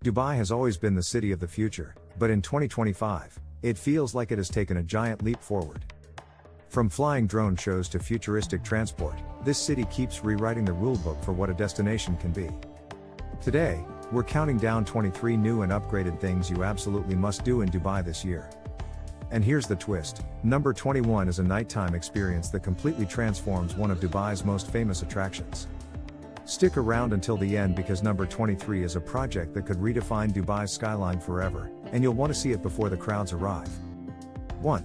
Dubai has always been the city of the future, but in 2025, it feels like it has taken a giant leap forward. From flying drone shows to futuristic transport, this city keeps rewriting the rulebook for what a destination can be. Today, we're counting down 23 new and upgraded things you absolutely must do in Dubai this year. And here's the twist, number 21 is a nighttime experience that completely transforms one of Dubai's most famous attractions. Stick around until the end because number 23 is a project that could redefine Dubai's skyline forever, and you'll want to see it before the crowds arrive. 1.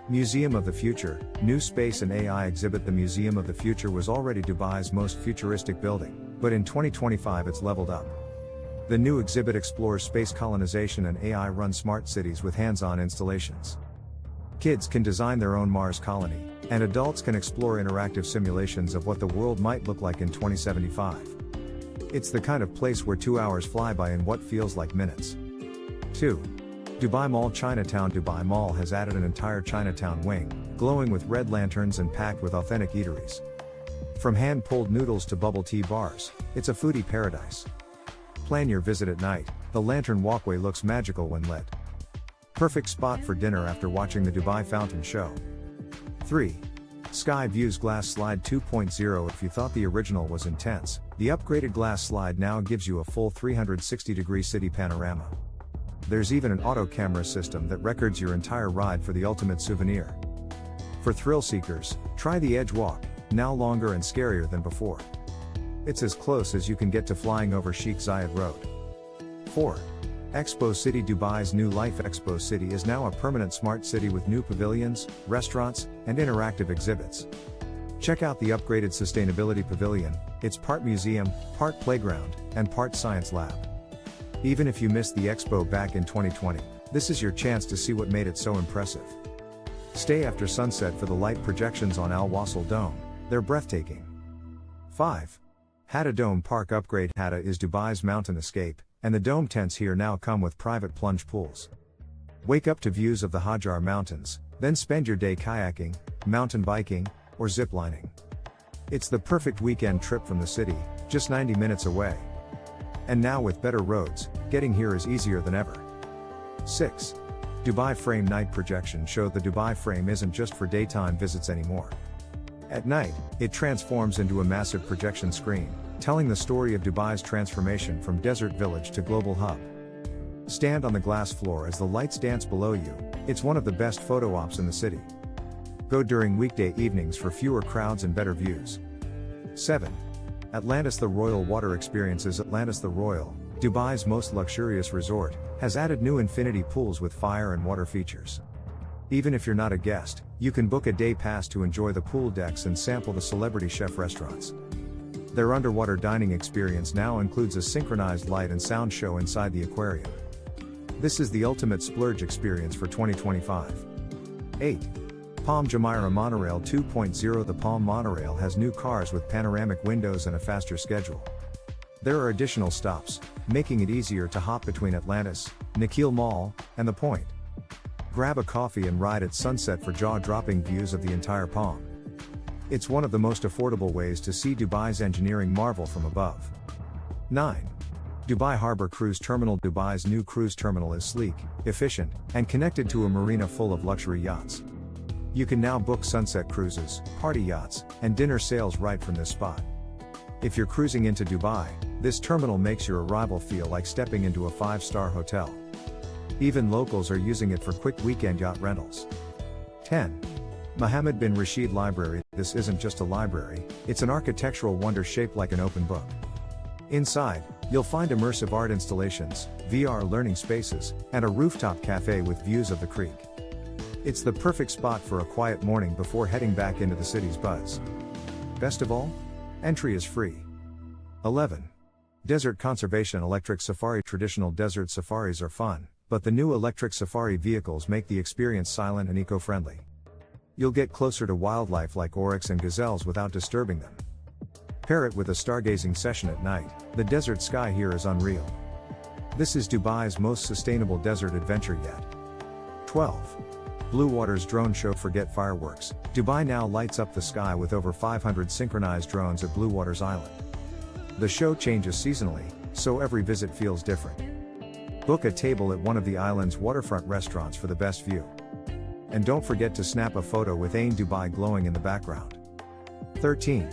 Museum of the Future, new space and AI exhibit. The Museum of the Future was already Dubai's most futuristic building, but in 2025 it's leveled up. The new exhibit explores space colonization and AI-run smart cities with hands-on installations. Kids can design their own Mars colony, and adults can explore interactive simulations of what the world might look like in 2075. It's the kind of place where 2 hours fly by in what feels like minutes. 2. Dubai Mall Chinatown. Dubai Mall has added an entire Chinatown wing, glowing with red lanterns and packed with authentic eateries. From hand-pulled noodles to bubble tea bars, it's a foodie paradise. Plan your visit at night, the lantern walkway looks magical when lit. Perfect spot for dinner after watching the Dubai Fountain Show. 3. Sky Views Glass Slide 2.0. If you thought the original was intense, the upgraded glass slide now gives you a full 360-degree city panorama. There's even an auto camera system that records your entire ride for the ultimate souvenir. For thrill seekers, try the Edge Walk, now longer and scarier than before. It's as close as you can get to flying over Sheikh Zayed Road. 4. Expo City. Dubai's new Life Expo City is now a permanent smart city with new pavilions, restaurants, and interactive exhibits. Check out the upgraded Sustainability Pavilion, it's part museum, part playground, and part science lab. Even if you missed the expo back in 2020, this is your chance to see what made it so impressive. Stay after sunset for the light projections on Al Wasl Dome, they're breathtaking. 5. Hatta Dome Park Upgrade. Hatta is Dubai's mountain escape, and the dome tents here now come with private plunge pools. Wake up to views of the Hajar Mountains, then spend your day kayaking, mountain biking, or ziplining. It's the perfect weekend trip from the city, just 90 minutes away. And now with better roads, getting here is easier than ever. 6. Dubai Frame Night Projection Show. The Dubai Frame isn't just for daytime visits anymore. At night, it transforms into a massive projection screen, telling the story of Dubai's transformation from desert village to global hub. Stand on the glass floor as the lights dance below you, it's one of the best photo ops in the city. Go during weekday evenings for fewer crowds and better views. 7. Atlantis The Royal Water Experiences. Atlantis The Royal, Dubai's most luxurious resort, has added new infinity pools with fire and water features. Even if you're not a guest, you can book a day pass to enjoy the pool decks and sample the celebrity chef restaurants. Their underwater dining experience now includes a synchronized light and sound show inside the aquarium. This is the ultimate splurge experience for 2025. 8. Palm Jumeirah Monorail 2.0. The Palm Monorail has new cars with panoramic windows and a faster schedule. There are additional stops, making it easier to hop between Atlantis, Nakheel Mall, and The Point. Grab a coffee and ride at sunset for jaw-dropping views of the entire Palm. It's one of the most affordable ways to see Dubai's engineering marvel from above. 9. Dubai Harbour Cruise Terminal. Dubai's new cruise terminal is sleek, efficient, and connected to a marina full of luxury yachts. You can now book sunset cruises, party yachts, and dinner sails right from this spot. If you're cruising into Dubai, this terminal makes your arrival feel like stepping into a 5-star hotel. Even locals are using it for quick weekend yacht rentals. 10. Mohammed bin Rashid Library. This isn't just a library, it's an architectural wonder shaped like an open book. Inside, you'll find immersive art installations, VR learning spaces, and a rooftop cafe with views of the creek. It's the perfect spot for a quiet morning before heading back into the city's buzz. Best of all, entry is free. 11. Desert Conservation Electric Safari. Traditional desert safaris are fun, but the new electric safari vehicles make the experience silent and eco-friendly. You'll get closer to wildlife like oryx and gazelles without disturbing them. Pair it with a stargazing session at night, the desert sky here is unreal. This is Dubai's most sustainable desert adventure yet. 12. Blue Water's Drone Show. Forget fireworks, Dubai now lights up the sky with over 500 synchronized drones at Blue Water's Island. The show changes seasonally, so every visit feels different. Book a table at one of the island's waterfront restaurants for the best view. And don't forget to snap a photo with Ain Dubai glowing in the background. 13.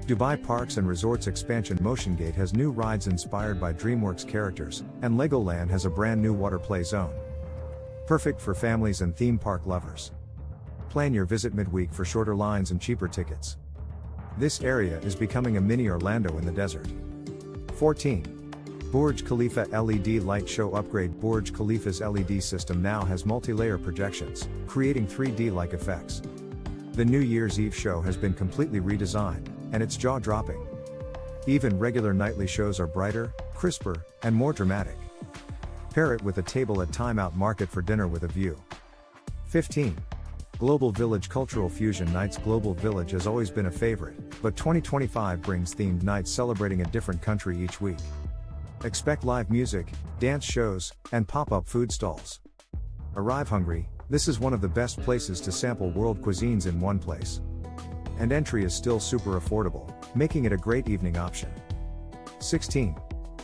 Dubai Parks and Resorts Expansion Motiongate has new rides inspired by DreamWorks characters, and Legoland has a brand new water play zone. Perfect for families and theme park lovers. Plan your visit midweek for shorter lines and cheaper tickets. This area is becoming a mini Orlando in the desert. 14. Burj Khalifa LED Light Show Upgrade. Burj Khalifa's LED system now has multi-layer projections, creating 3D-like effects. The New Year's Eve show has been completely redesigned, and it's jaw-dropping. Even regular nightly shows are brighter, crisper, and more dramatic. Pair it with a table at Time Out Market for dinner with a view. 15. Global Village Cultural Fusion Nights. Global Village has always been a favorite, but 2025 brings themed nights celebrating a different country each week. Expect live music, dance shows, and pop-up food stalls. Arrive hungry, this is one of the best places to sample world cuisines in one place. And entry is still super affordable, making it a great evening option. 16.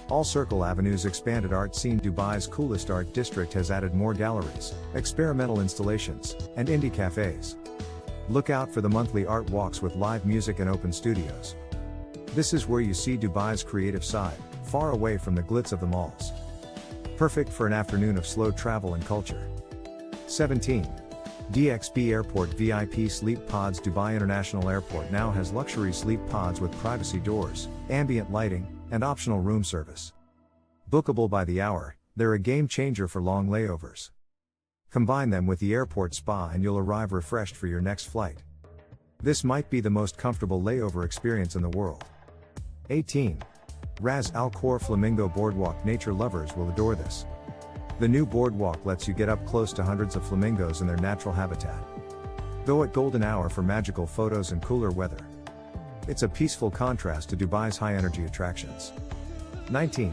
All Circle Avenue's expanded art scene. Dubai's coolest art district has added more galleries, experimental installations, and indie cafes. Look out for the monthly art walks with live music and open studios. This is where you see Dubai's creative side, far away from the glitz of the malls. Perfect for an afternoon of slow travel and culture. 17. DXB Airport VIP Sleep Pods. Dubai International Airport now has luxury sleep pods with privacy doors, ambient lighting, and optional room service. Bookable by the hour, they're a game changer for long layovers. Combine them with the airport spa and you'll arrive refreshed for your next flight. This might be the most comfortable layover experience in the world. 18. Ras Al Khor Flamingo Boardwalk. Nature lovers will adore this. The new boardwalk lets you get up close to hundreds of flamingos in their natural habitat. Go at golden hour for magical photos and cooler weather. It's a peaceful contrast to Dubai's high-energy attractions. 19.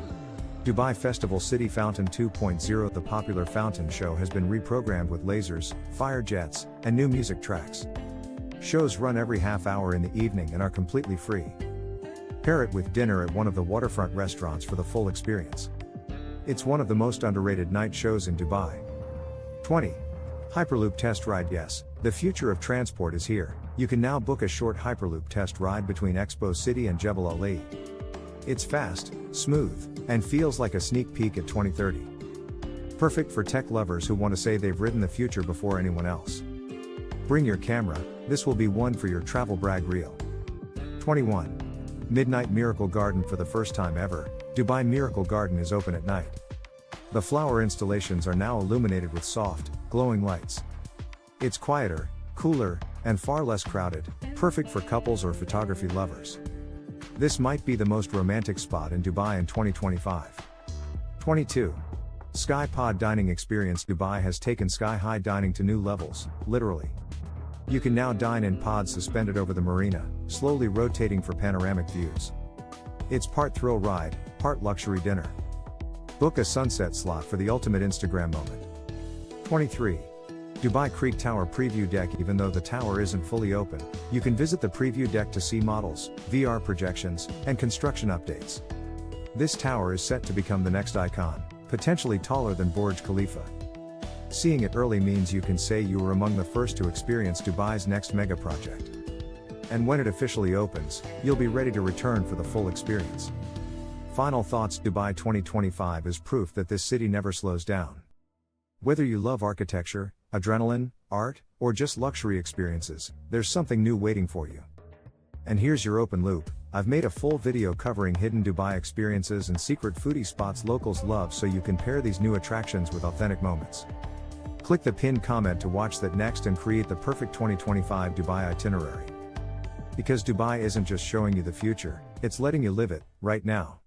Dubai Festival City Fountain 2.0. The popular fountain show has been reprogrammed with lasers, fire jets, and new music tracks. Shows run every half hour in the evening and are completely free. Pair it with dinner at one of the waterfront restaurants for the full experience. It's one of the most underrated night shows in Dubai. 20. Hyperloop Test Ride. Yes, the future of transport is here. You can now book a short Hyperloop test ride between Expo City and Jebel Ali. It's fast, smooth, and feels like a sneak peek at 2030. Perfect for tech lovers who want to say they've ridden the future before anyone else. Bring your camera, this will be one for your travel brag reel. 21. Midnight Miracle Garden. For the first time ever, Dubai Miracle Garden is open at night. The flower installations are now illuminated with soft, glowing lights. It's quieter, cooler, and far less crowded, perfect for couples or photography lovers. This might be the most romantic spot in Dubai in 2025. 22. Sky Pod Dining Experience. Dubai has taken sky-high dining to new levels, literally. You can now dine in pods suspended over the marina, slowly rotating for panoramic views. It's part thrill ride, part luxury dinner. Book a sunset slot for the ultimate Instagram moment. 23. Dubai Creek Tower Preview Deck. Even though the tower isn't fully open, you can visit the preview deck to see models, VR projections, and construction updates. This tower is set to become the next icon, potentially taller than Burj Khalifa. Seeing it early means you can say you were among the first to experience Dubai's next mega project. And when it officially opens, you'll be ready to return for the full experience. Final thoughts. Dubai 2025 is proof that this city never slows down. Whether you love architecture, adrenaline, art, or just luxury experiences, there's something new waiting for you. And here's your open loop. I've made a full video covering hidden Dubai experiences and secret foodie spots locals love so you can pair these new attractions with authentic moments. Click the pinned comment to watch that next and create the perfect 2025 Dubai itinerary. Because Dubai isn't just showing you the future, it's letting you live it, right now.